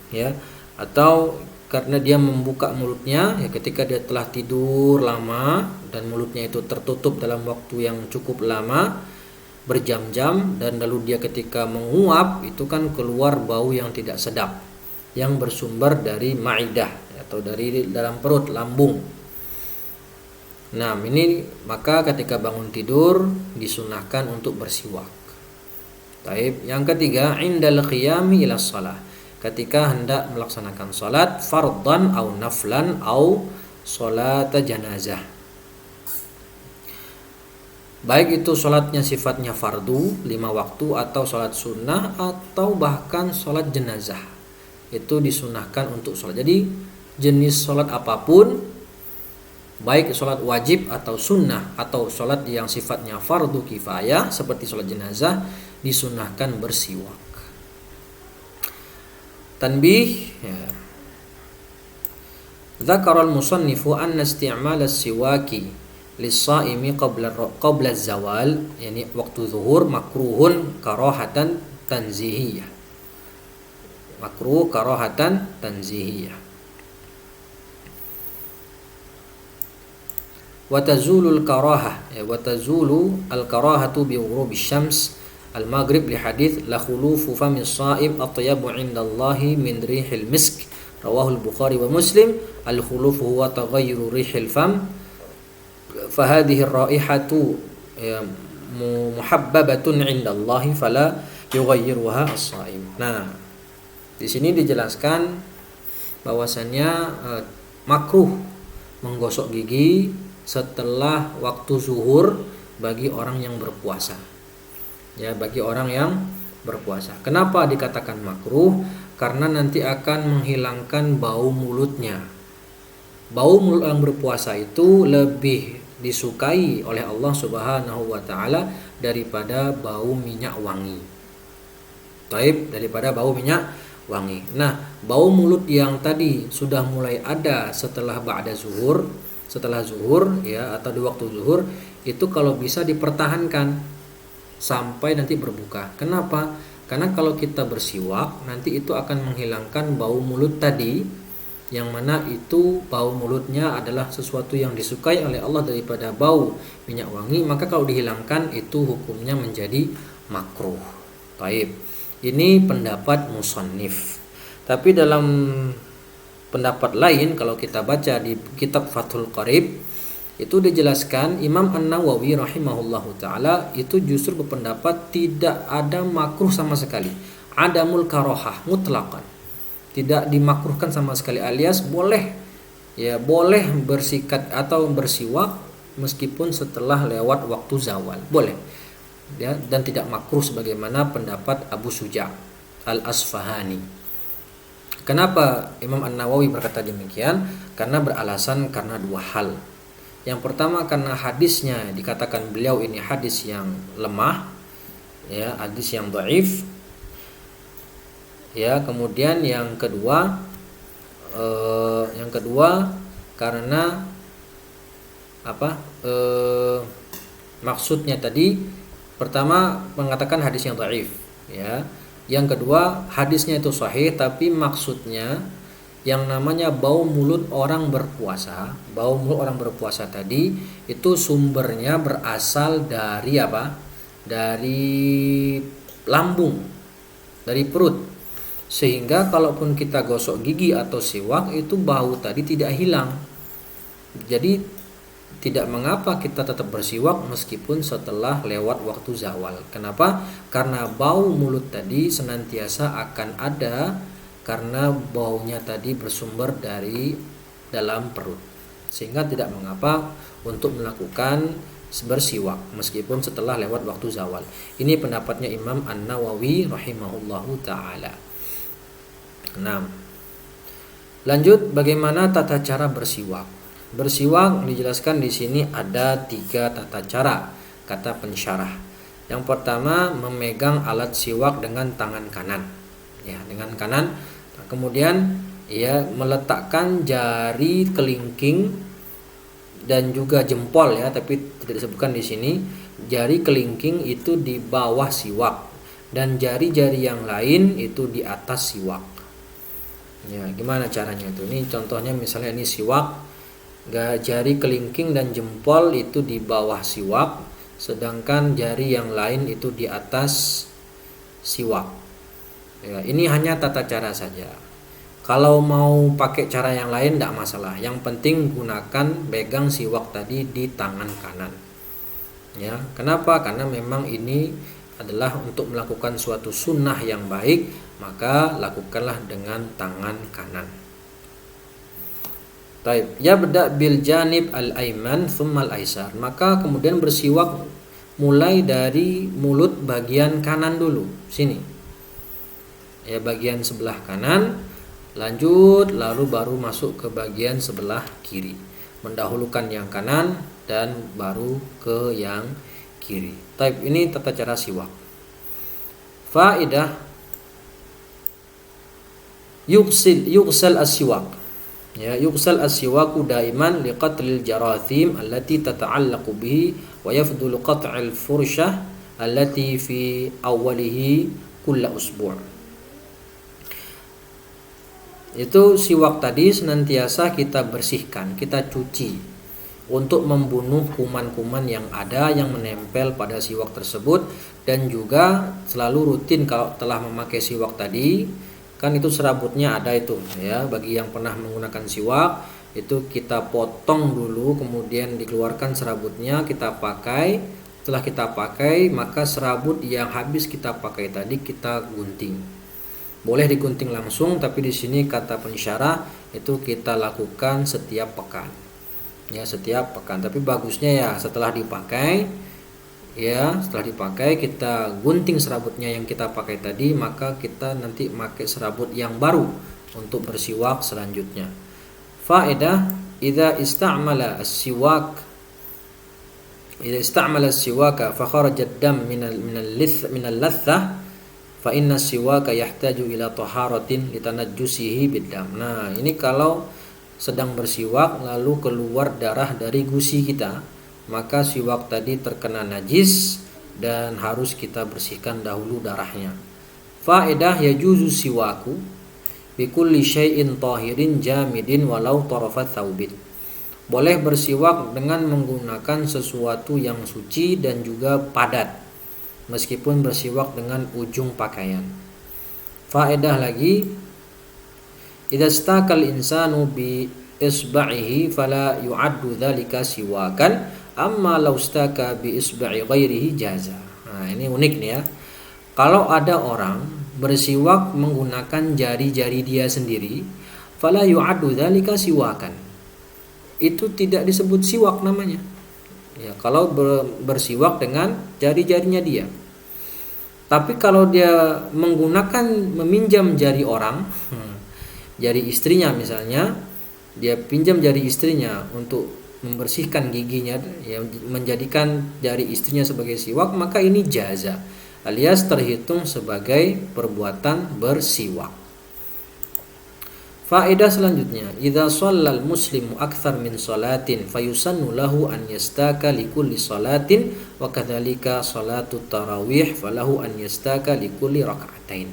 Ya, atau karena dia membuka mulutnya, ya ketika dia telah tidur lama dan mulutnya itu tertutup dalam waktu yang cukup lama, berjam-jam, dan lalu dia ketika menguap itu kan keluar bau yang tidak sedap yang bersumber dari ma'idah atau dari dalam perut, lambung. Nah, ini maka ketika bangun tidur disunahkan untuk bersiwak. Taib. Yang ketiga, indal qiyami ila shalah, ketika hendak melaksanakan salat fardhan au naflan au salat janazah. Baik itu salatnya sifatnya fardu 5 waktu atau salat sunnah atau bahkan salat jenazah. Itu disunahkan untuk salat. Jadi jenis salat apapun, baik salat wajib atau sunnah atau salat yang sifatnya fardu kifayah seperti salat jenazah, disunahkan bersiwak. Tanbih ya. Dzakara al-musannifu anna isti'mal as-siwaki lis-sha'imi qabla az-zawal, yani waktu zuhur makruhun karahatan tanzihiyah. Makruh karahatan tanzihiyah. Wa tazulu al-karahatu bi ghurubi syams al-maghrib li hadits la khulufu fami as-sha'im atyabu 'inda Allahi min rihil misk, rawahu al-Bukhari wa Muslim. Al-khulufu huwa taghayyuru rihil fam fahadhihi ar-raihatu muhabbabatun 'inda Allahi fala yughayyiruha as-sha'im. Nah, di sini dijelaskan bahwasannya makruh menggosok gigi setelah waktu zuhur bagi orang yang berpuasa. Ya, bagi orang yang berpuasa. Kenapa dikatakan makruh? Karena nanti akan menghilangkan bau mulutnya. Bau mulut orang berpuasa itu lebih disukai oleh Allah Subhanahu wa taala daripada bau minyak wangi. Daripada bau minyak wangi. Nah, bau mulut yang tadi sudah mulai ada setelah zuhur ya, atau di waktu zuhur, itu kalau bisa dipertahankan sampai nanti berbuka. Kenapa? Karena kalau kita bersiwak nanti itu akan menghilangkan bau mulut tadi, yang mana itu bau mulutnya adalah sesuatu yang disukai oleh Allah daripada bau minyak wangi, maka kalau dihilangkan itu hukumnya menjadi makruh. Baik. Ini pendapat musannif. Tapi dalam pendapat lain, kalau kita baca di kitab Fathul Qarib, itu dijelaskan Imam An-Nawawi rahimahullahu taala itu justru berpendapat tidak ada makruh sama sekali. Adamul karahah mutlaqan. Tidak dimakruhkan sama sekali, alias boleh bersikat atau bersiwak meskipun setelah lewat waktu zawal. Boleh. Ya, dan tidak makruh sebagaimana pendapat Abu Suja' Al-Asfahani. Kenapa Imam An-Nawawi berkata demikian? Karena beralasan karena 2 hal. Yang pertama karena hadisnya dikatakan beliau ini hadis yang lemah, ya, hadis yang dhaif. Ya, kemudian yang kedua karena maksudnya tadi pertama mengatakan hadis yang dhaif, ya. Yang kedua hadisnya itu sahih tapi maksudnya yang namanya bau mulut orang berpuasa tadi itu sumbernya berasal dari apa? Dari lambung, dari perut. Sehingga kalaupun kita gosok gigi atau siwak itu bau tadi tidak hilang. Jadi tidak mengapa kita tetap bersiwak meskipun setelah lewat waktu zawal. Kenapa? Karena bau mulut tadi senantiasa akan ada karena baunya tadi bersumber dari dalam perut. Sehingga tidak mengapa untuk melakukan bersiwak meskipun setelah lewat waktu zawal. Ini pendapatnya Imam An-Nawawi rahimahullahu taala. 6. Lanjut, bagaimana tata cara bersiwak? Bersiwak dijelaskan di sini ada 3 tata cara, kata pensyarah. Yang pertama, memegang alat siwak dengan tangan kanan. Ya, dengan kanan. Kemudian meletakkan jari kelingking dan juga jempol, ya, tapi tidak disebutkan di sini. Jari kelingking itu di bawah siwak dan jari-jari yang lain itu di atas siwak. Ya, gimana caranya itu? Ini contohnya misalnya ini siwak, jari kelingking dan jempol itu di bawah siwak, sedangkan jari yang lain itu di atas siwak. Ya, ini hanya tata cara saja. Kalau mau pakai cara yang lain tidak masalah. Yang penting gunakan pegang siwak tadi di tangan kanan. Ya, kenapa? Karena memang ini adalah untuk melakukan suatu sunnah yang baik, maka lakukanlah dengan tangan kanan. Taib. Yabda bil janib al-aiman thumma al-aisar. Maka kemudian bersiwak mulai dari mulut bagian kanan dulu. Sini. Ya, bagian sebelah kanan, lanjut lalu baru masuk ke bagian sebelah kiri. Mendahulukan yang kanan dan baru ke yang kiri. Taib. Ini tata cara siwak. Faedah yughsal as-siwak. Ya, yughsal as-siwaku daiman liqatlil jarathim allati tata'allaqu bihi wa yafdulu qat'il furshah allati fi awwalihi kulla usbu'. Itu siwak tadi senantiasa kita bersihkan, kita cuci untuk membunuh kuman-kuman yang ada yang menempel pada siwak tersebut, dan juga selalu rutin kalau telah memakai siwak tadi, kan itu serabutnya ada itu ya, bagi yang pernah menggunakan siwak itu kita potong dulu, kemudian dikeluarkan serabutnya, kita pakai. Setelah kita pakai, maka serabut yang habis kita pakai tadi kita gunting. Boleh digunting langsung, tapi di sini kata pensyarah itu kita lakukan setiap pekan. Ya, setiap pekan. Tapi bagusnya ya setelah dipakai, ya setelah dipakai kita gunting serabutnya yang kita pakai tadi, maka kita nanti pakai serabut yang baru untuk bersiwak selanjutnya. Faedah idza istamala as-siwaka fa kharaja ad-dam min al-lathah fa inna as-siwaka yahtaju ila taharatin litanajjusihi bid-dam. Nah, ini kalau sedang bersiwak lalu keluar darah dari gusi kita, maka siwak tadi terkena najis dan harus kita bersihkan dahulu darahnya. Faedah yajuzu siwaku bikulli syai'in tahirin jamidin walau tarafat thawbin. Boleh bersiwak dengan menggunakan sesuatu yang suci dan juga padat, meskipun bersiwak dengan ujung pakaian. Faedah lagi, idza istakal insanu bi isba'ihi fala yu'addu dzalika siwakan, amma law istaka bi isba'i ghairihi jaza. Nah, ini unik nih ya. Kalau ada orang bersiwak menggunakan jari-jari dia sendiri, fala yu'addu dzalika siwakan. Itu tidak disebut siwak namanya. Ya, kalau bersiwak dengan jari-jarinya dia. Tapi kalau dia meminjam jari orang, jari istrinya misalnya, dia pinjam jari istrinya untuk membersihkan giginya, ya, menjadikan jari istrinya sebagai siwak, maka ini jaza, alias terhitung sebagai perbuatan bersiwak. Faedah selanjutnya, idza shallal muslimu akthar min salatin fayusannu lahu an yastaka likulli salatin wa kadzalika salatut tarawih falahu an yastaka likulli raka'atain.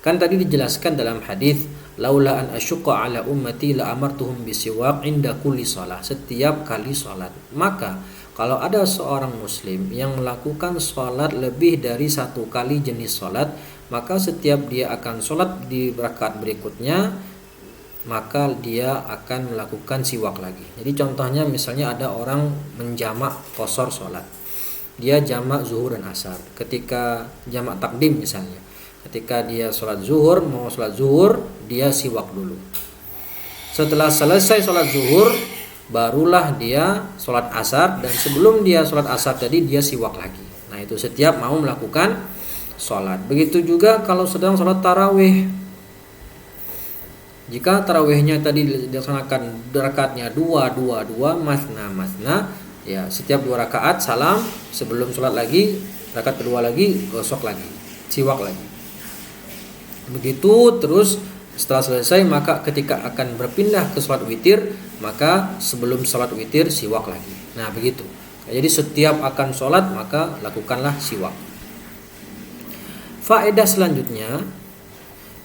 Kan tadi dijelaskan dalam hadis, laula an asyqa ala ummati la amartuhum bisiwak inda kulli shalah, setiap kali salat. Maka kalau ada seorang muslim yang melakukan salat lebih dari satu kali jenis salat, maka setiap dia akan salat di rakaat berikutnya, maka dia akan melakukan siwak lagi. Jadi contohnya misalnya ada orang menjamak qashar salat. Dia jamak zuhur dan asar. Ketika jamak takdim misalnya, ketika dia sholat zuhur, mau sholat zuhur, dia siwak dulu. Setelah selesai sholat zuhur, barulah dia sholat asar, dan sebelum dia sholat asar tadi dia siwak lagi. Nah, itu setiap mau melakukan sholat. Begitu juga kalau sedang sholat tarawih. Jika tarawihnya tadi dilaksanakan rakaatnya 2, masna, ya setiap 2 rakaat salam, sebelum sholat lagi, rakaat kedua lagi, gosok lagi, siwak lagi. Begitu terus setelah selesai, maka ketika akan berpindah ke sholat witir, maka sebelum sholat witir siwak lagi. Nah, begitu. Jadi setiap akan sholat maka lakukanlah siwak. Faedah selanjutnya,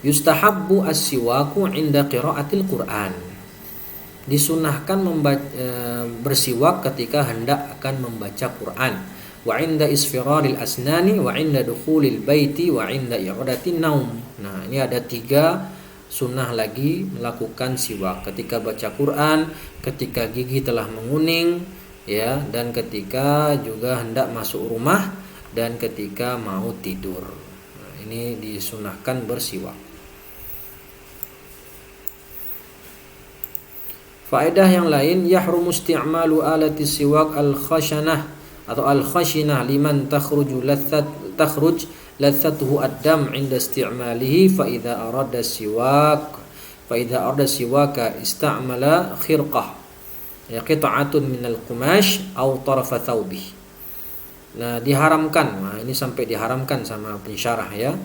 yustahabbu as-siwaku inda qiraatil Qur'an. Disunahkan bersiwak ketika hendak akan membaca Quran. Wa inda isfiraril asnani wa inda dukhulil baiti wa inda i'adatin naum. Nah, ini ada 3 sunnah lagi melakukan siwak: ketika baca Quran, ketika gigi telah menguning, ya, dan ketika juga hendak masuk rumah dan ketika mau tidur. Nah, ini disunahkan bersiwak. Faedah yang lain, yahrumu isti'malu alati siwak al-khashanah atau al-khashinah liman takhruj lathatuhu ad-dam 'inda isti'malihi fa idza arada siwaka ista'mala khirqah ya qita'atun minal qumash aw tarafa thawbih. Nah, diharamkan. Nah, ini sampai diharamkan sama pensyarah ya,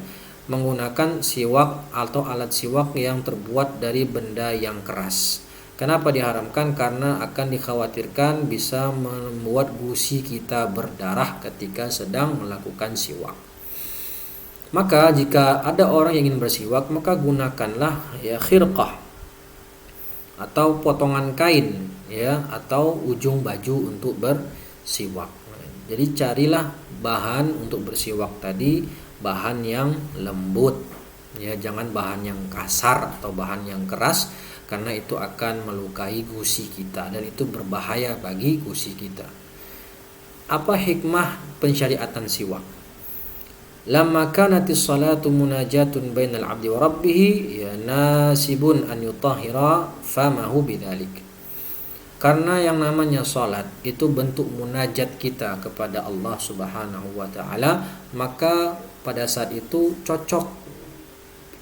menggunakan siwak atau alat siwak yang terbuat dari benda yang keras. Kenapa diharamkan? Karena akan dikhawatirkan bisa membuat gusi kita berdarah ketika sedang melakukan siwak. Maka jika ada orang yang ingin bersiwak, maka gunakanlah ya khirqah atau potongan kain ya, atau ujung baju untuk bersiwak. Jadi carilah bahan untuk bersiwak tadi bahan yang lembut ya, jangan bahan yang kasar atau bahan yang keras, karena itu akan melukai gusi kita dan itu berbahaya bagi gusi kita. Apa hikmah pensyariatan siwak? Lamma kanatis salatu munajatun bainal abdi wa rabbih ya nasibun an yutahhira famahu bidzalik. Karena yang namanya salat itu bentuk munajat kita kepada Allah Subhanahu wa taala, maka pada saat itu cocok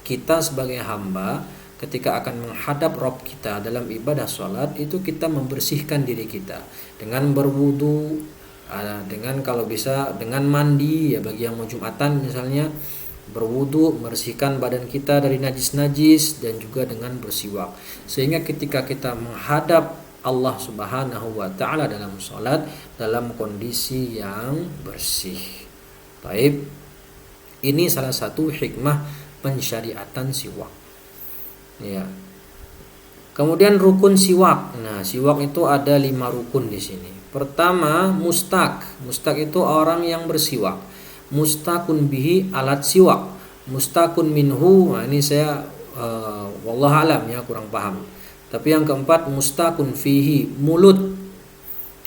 kita sebagai hamba ketika akan menghadap Rabb kita dalam ibadah salat itu kita membersihkan diri kita dengan berwudu, dengan kalau bisa dengan mandi ya, bagi yang mau Jumatan misalnya berwudu, membersihkan badan kita dari najis-najis, dan juga dengan bersiwak, sehingga ketika kita menghadap Allah Subhanahu wa taala dalam salat dalam kondisi yang bersih. Baik. Ini salah satu hikmah pensyariatan siwak. Ya. Kemudian rukun siwak. Nah, siwak itu ada 5 rukun di sini. Pertama, mustaq. Mustaq itu orang yang bersiwak. Mustaqun bihi alat siwak. Mustaqun minhu. Nah, ini saya wallahu alam ya, kurang paham. Tapi yang keempat, mustaqun fihi, mulut.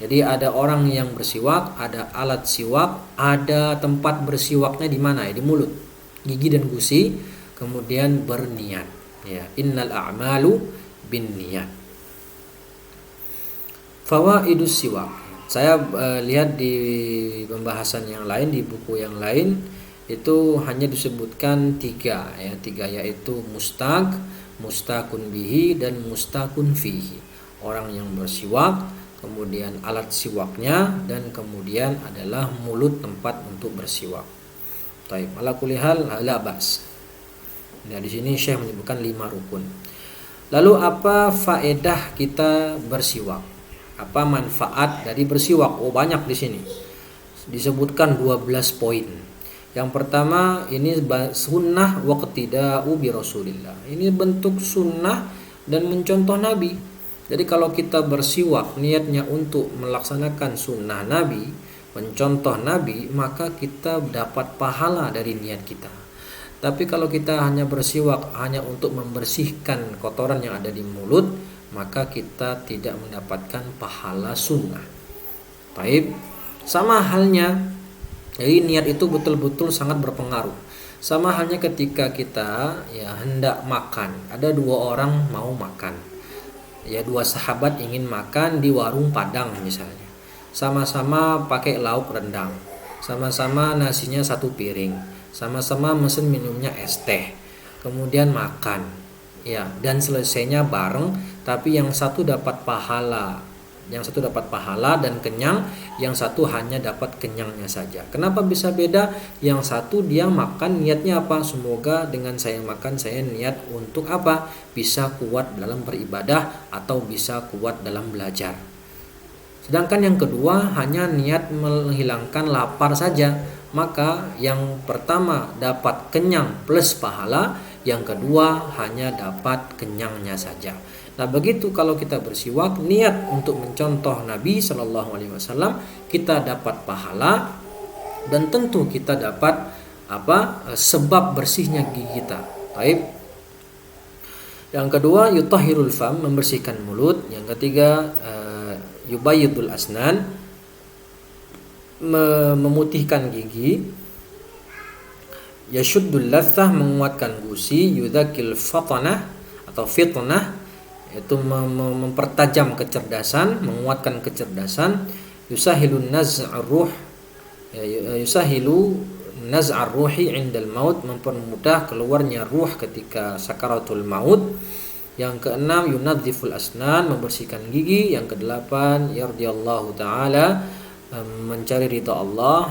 Jadi ada orang yang bersiwak, ada alat siwak, ada tempat bersiwaknya di mana ya, di mulut, gigi dan gusi, kemudian berniat. Ya, innal a'malu binniyat. Fawaidus siwak. Saya lihat di pembahasan yang lain, di buku yang lain itu hanya disebutkan 3 ya, 3 yaitu mustaq, mustaqun bihi, dan mustaqun fihi. Orang yang bersiwak, kemudian alat siwaknya, dan kemudian adalah mulut tempat untuk bersiwak. Taib, ala kulli hal la bas. Nah, di sini Syekh menyebutkan 5 rukun. Lalu apa faedah kita bersiwak? Apa manfaat dari bersiwak? Oh, banyak di sini. Disebutkan 12 poin. Yang pertama, ini sunnah waqtida'u bi Rasulillah. Ini bentuk sunnah dan mencontoh Nabi. Jadi kalau kita bersiwak niatnya untuk melaksanakan sunnah Nabi, mencontoh Nabi, maka kita dapat pahala dari niat kita. Tapi kalau kita hanya bersiwak hanya untuk membersihkan kotoran yang ada di mulut, maka kita tidak mendapatkan pahala sunnah. Baik, sama halnya. Jadi niat itu betul-betul sangat berpengaruh. Sama halnya ketika kita ya hendak makan. Ada 2 orang mau makan. Ya, 2 sahabat ingin makan di warung Padang misalnya. Sama-sama pakai lauk rendang. Sama-sama nasinya 1 piring. Sama-sama mesen minumnya es teh. Kemudian makan. Ya, dan selesainya bareng, tapi yang satu dapat pahala. Yang satu dapat pahala dan kenyang, yang satu hanya dapat kenyangnya saja. Kenapa bisa beda? Yang satu dia makan niatnya apa? Semoga dengan saya makan saya niat untuk apa? Bisa kuat dalam beribadah atau bisa kuat dalam belajar. Sedangkan yang kedua hanya niat menghilangkan lapar saja. Maka yang pertama dapat kenyang plus pahala, yang kedua hanya dapat kenyangnya saja. Nah, begitu kalau kita bersiwak niat untuk mencontoh Nabi Shallallahu Alaihi Wasallam, kita dapat pahala dan tentu kita dapat sebab bersihnya gigi kita. Baik. Yang kedua, yutahhirul fam, membersihkan mulut. Yang ketiga, yubayyidul asnan, memutihkan gigi, yashuddul lathah menguatkan gusi, yudakil fatanah atau fitnah itu mempertajam kecerdasan, menguatkan kecerdasan, yusahilun naz'ar ruh, yusahilu naz'ar ruhi indal maut, mempermudah keluarnya ruh ketika sakaratul maut. Yang keenam, yunadziful asnan, membersihkan gigi. Yang kedelapan, yardiyallahu ta'ala, mencari ridha Allah,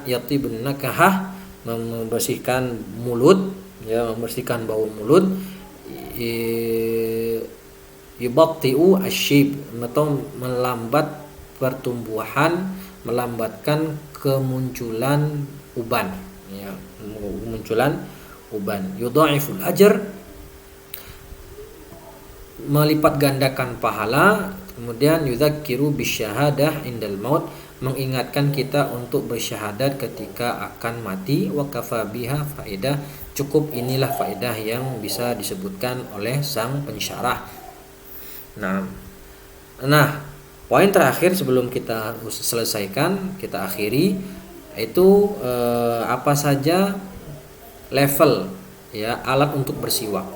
yatibun nakahah, membersihkan mulut, ya, membersihkan bau mulut, yubatti'u asyib, atau melambat pertumbuhan, melambatkan kemunculan uban, ya, kemunculan uban. Yudha'iful ajr, melipat gandakan pahala. Kemudian yudzakiru bisyahadah indal maut, mengingatkan kita untuk bersyahadat ketika akan mati. Wa kafa biha faedah, cukup inilah faedah yang bisa disebutkan oleh sang pensyarah. Nah, poin terakhir sebelum kita selesaikan, kita akhiri, itu apa saja level, ya, alat untuk bersiwak.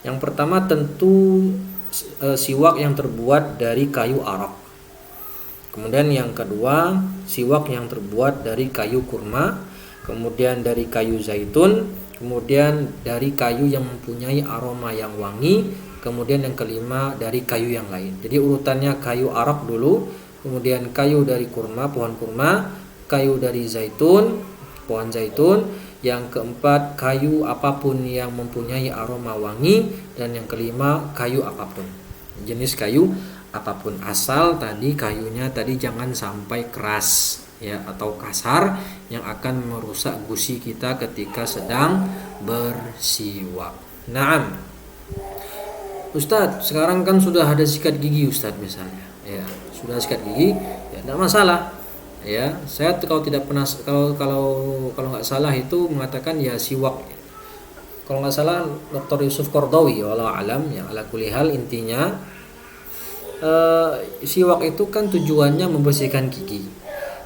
Yang pertama tentu siwak yang terbuat dari kayu arak. Kemudian yang kedua, siwak yang terbuat dari kayu kurma, kemudian dari kayu zaitun, kemudian dari kayu yang mempunyai aroma yang wangi, kemudian yang kelima dari kayu yang lain. Jadi urutannya kayu arak dulu, kemudian kayu dari kurma, pohon kurma, kayu dari zaitun, pohon zaitun, yang keempat kayu apapun yang mempunyai aroma wangi, dan yang kelima kayu apapun, jenis kayu apapun, asal tadi kayunya tadi jangan sampai keras, ya, atau kasar yang akan merusak gusi kita ketika sedang bersiwak. Naam, Ustadz, sekarang kan sudah ada sikat gigi Ustadz misalnya, ya, sudah sikat gigi, ya, tidak masalah. Ya, saya kalau tidak pernah, kalau nggak salah itu mengatakan ya siwak. Kalau nggak salah Dr. Yusuf Qardawi, wallahu alam, ya, ala kulli hal intinya siwak itu kan tujuannya membersihkan gigi.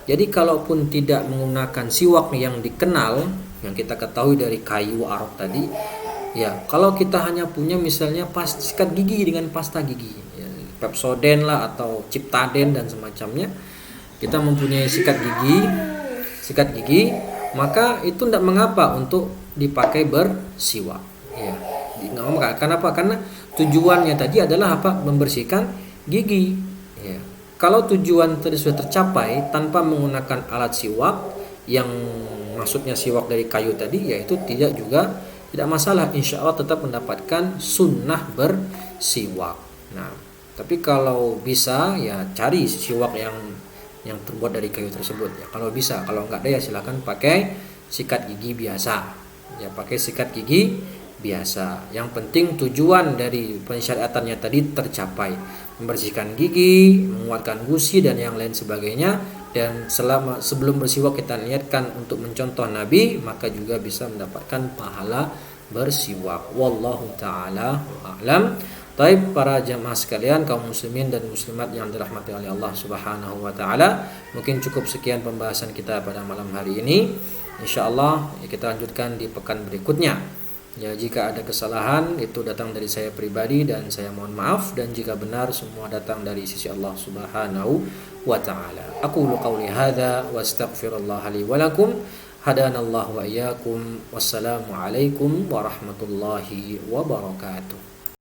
Jadi kalaupun tidak menggunakan siwak yang dikenal, yang kita ketahui dari kayu arak tadi, ya, kalau kita hanya punya misalnya sikat gigi dengan pasta gigi, ya, Pepsodent lah atau Ciptaden dan semacamnya, kita mempunyai sikat gigi, maka itu tidak mengapa untuk dipakai bersiwak, ya. Nggak mengapa. Kenapa? Karena tujuannya tadi adalah apa? Membersihkan gigi, ya. Kalau tujuan tadi sudah tercapai tanpa menggunakan alat siwak, yang maksudnya siwak dari kayu tadi, yaitu tidak masalah, insya Allah tetap mendapatkan sunnah bersiwak. Nah, tapi kalau bisa ya cari siwak yang terbuat dari kayu tersebut, ya, kalau bisa. Kalau enggak ada ya silakan pakai sikat gigi biasa, ya, pakai sikat gigi biasa. Yang penting tujuan dari pensyariatannya tadi tercapai, membersihkan gigi, menguatkan gusi dan yang lain sebagainya. Dan sebelum bersiwak kita niatkan untuk mencontoh Nabi, maka juga bisa mendapatkan pahala bersiwak. Wallahu taala a'lam. Taib, para jamaah sekalian, kaum muslimin dan muslimat yang dirahmati oleh Allah Subhanahu wa taala, mungkin cukup sekian pembahasan kita pada malam hari ini. Insyaallah ya, kita lanjutkan di pekan berikutnya. Ya, jika ada kesalahan itu datang dari saya pribadi dan saya mohon maaf, dan jika benar semua datang dari sisi Allah Subhanahu wa taala. Aqulu qouli hadza wa astaghfirullah li wa lakum. Hadanallahu wa iyyakum. Wassalamu alaikum warahmatullahi wabarakatuh.